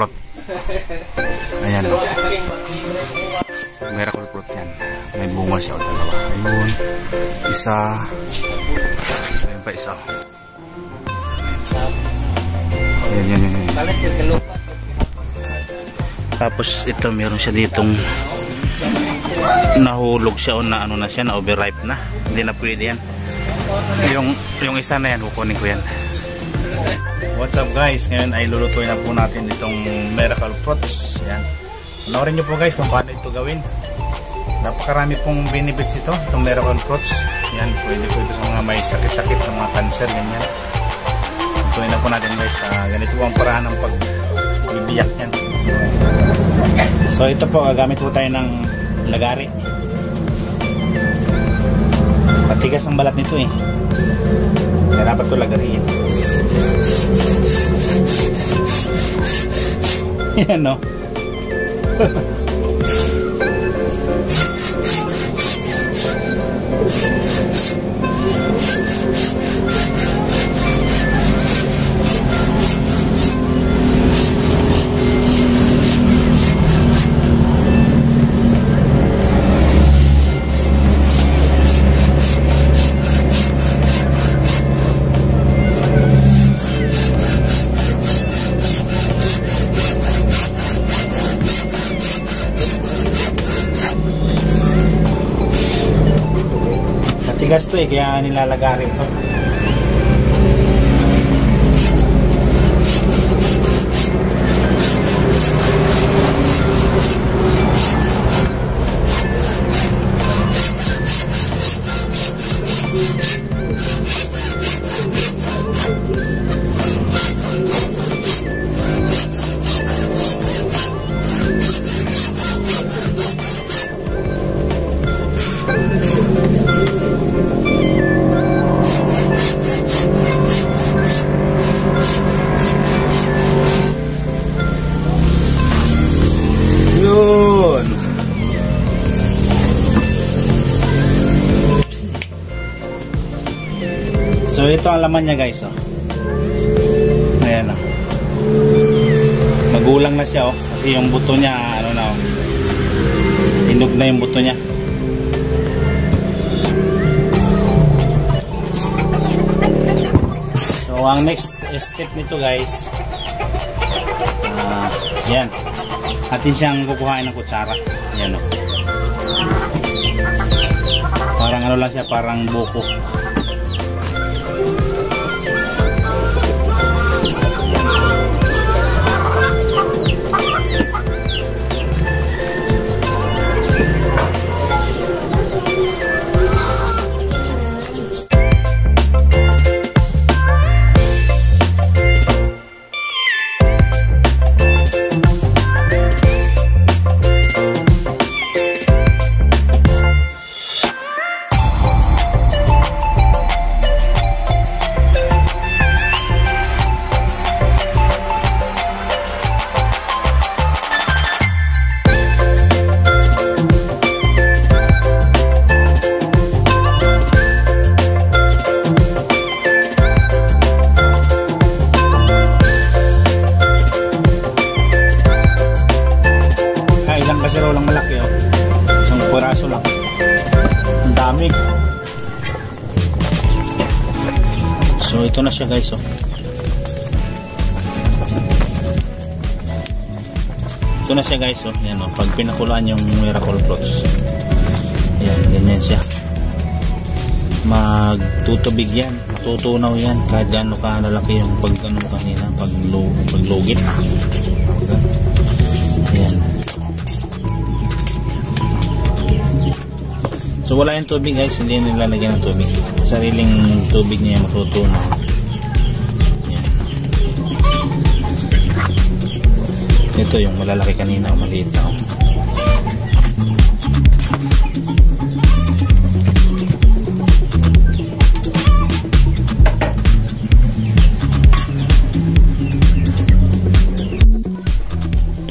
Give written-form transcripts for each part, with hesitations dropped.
fruit. Ayan. Miracle fruit yan. May bunga siya o dalawa. Ayun. Isa. Ayun pa isa. Ayan. Tapos ito meron siya ditong nahulog siya o na ano na siya, na overripe na. Hindi na pwede yan. Yung isa na yan, kukunin ko yan. What's up guys? Ngayon ay lulutuin na po natin itong miracle fruits. Yan. Panoorin nyo po guys kung paano ito gawin. Napakarami pong benefits ito, itong miracle fruits. Yan, pwede po ito sa mga may sakit-sakit, sa mga cancer, ganyan. Lutuin na po natin guys. Ganito po ang paraan ng pagbibiyak yan. So ito po, gagamit po tayo ng lagari. Matigas ang balat nito eh. Kaya dapat ito lagariin. Yan no. Tigas to eh, kaya nilalagari ito. So ito ang laman niya guys oh. Ayan oh. Magulang na siya oh. Kasi yung buto niya ano na oh. Hinog na yung buto niya. So ang next step nito guys, yan. Atin siyang kukuhain ng kutsara. Yan oh. Parang ano lang siya, parang buko. Kasirolang malaki oh. Isang piraso lang. Ang dami. So ito na siya guys oh. Ito na siya guys oh. Yan oh. Pag pinakulaan yung miracle fruits. Yan, ganyan siya. Magtutubig yan. Matutunaw yan. Kahit gaano ka lalaki yung pag ano kanina. Paglugit. Yan. So wala yung tubig guys, hindi nilalagyan ng tubig. Sariling tubig niya yung matutunaw. Yan. Ito yung malalaki kanina o maliit na.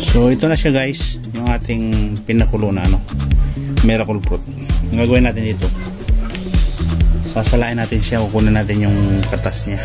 So ito na siya guys, yung ating pinakulo na ano, miracle fruit. Ang gagawin natin dito, sasalain natin siya, kukunin natin yung katas niya.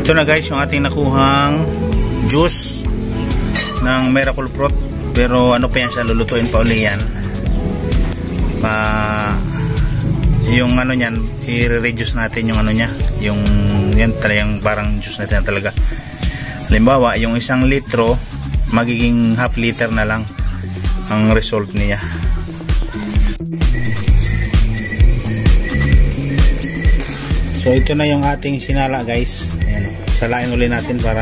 ito na guys yung ating nakuhang juice ng miracle fruit, pero ano pa yan siya, lulutuin pa uli yan. Yung ano niyan, i-reduce natin yung ano niya, yung yan talagang parang juice natin talaga. Halimbawa yung 1 litro magiging half liter na lang ang result niya. So ito na yung ating sinala guys. Ayan, salain ulit natin para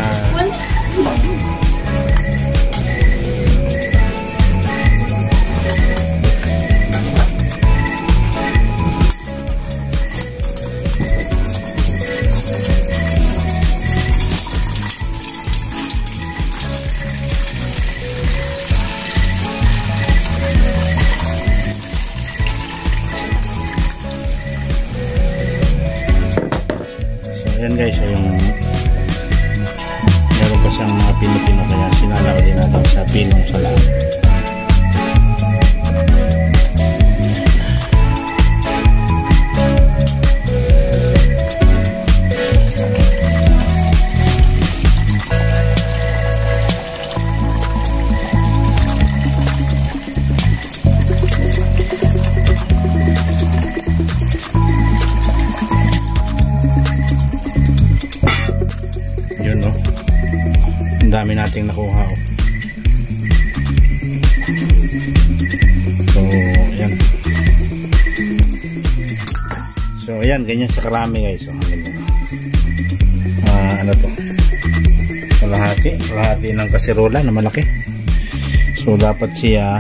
yan guys, yung meron pa siyang mga pino-pino kaya sinala ulit natin sa pinong salaan. Ang dami nating nakuha. So yan. So ayan, ganyan sa karami guys. So, ano to, kalahati ng kasirola na malaki. So dapat siya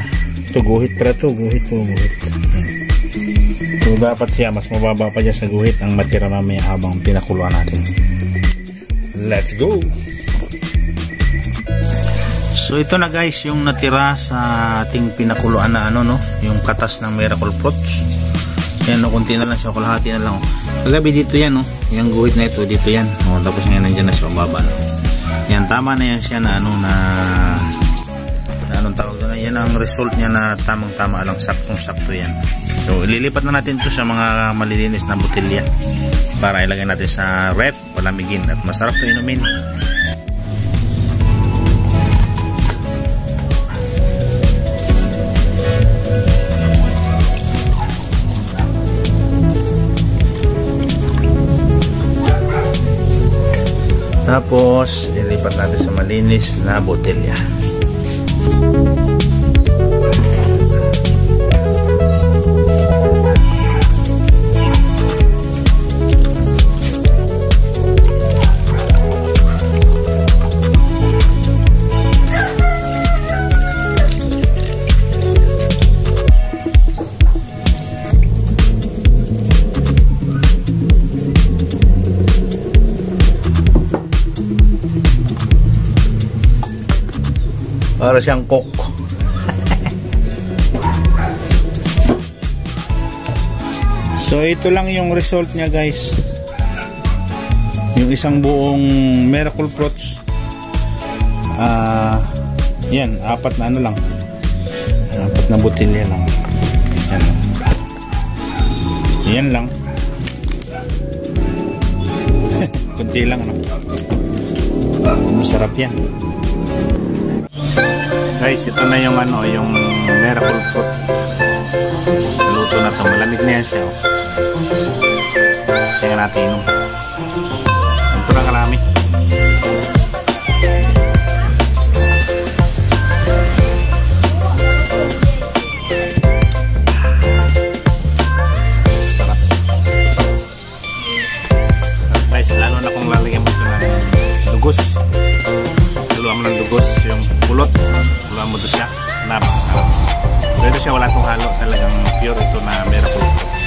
guhit para guhit. So dapat siya mas mababa pa dyan sa guhit ang matira mamaya habang pinakuluan natin. Let's go. So ito na guys yung natira sa ating pinakuluan na ano no, yung katas ng miracle fruits. Yan no, konti na lang siya, kalahati na lang. Kagabi dito yan no, yung guhit na ito dito yan. Oh, tapos ngayon nandiyan na siya baba no. Yan, tama na yan siya na ano na anong tawag doon. Yan ang result niya na tamang-tama lang, saktong-sakto yan. So ililipat na natin to sa mga malilinis na botelya para ilagay natin sa ref, palamigin at masarap to inumin. Tapos ilipat natin sa malinis na botelya. Para siyang coke. So ito lang yung result niya guys. Yung isang buong miracle fruits. Yan, 4 na ano lang. 4 na botelya lang. Yan. Yan lang. Kunti lang ano. Masarap yan. Guys, ito na yung ano, yung miracle fruit. Luto na ito. Malamig na yan siya. Tingnan natin inom. Ito na karami. Sarap. Guys, lalo na kung lalagyan mo ito ng dugos. Haluan mo ng dugos, yung pulot. Haluan mo ito siya. Napakasarap. So ito siya, wala itong halo. Talagang pure ito na miracle fruits.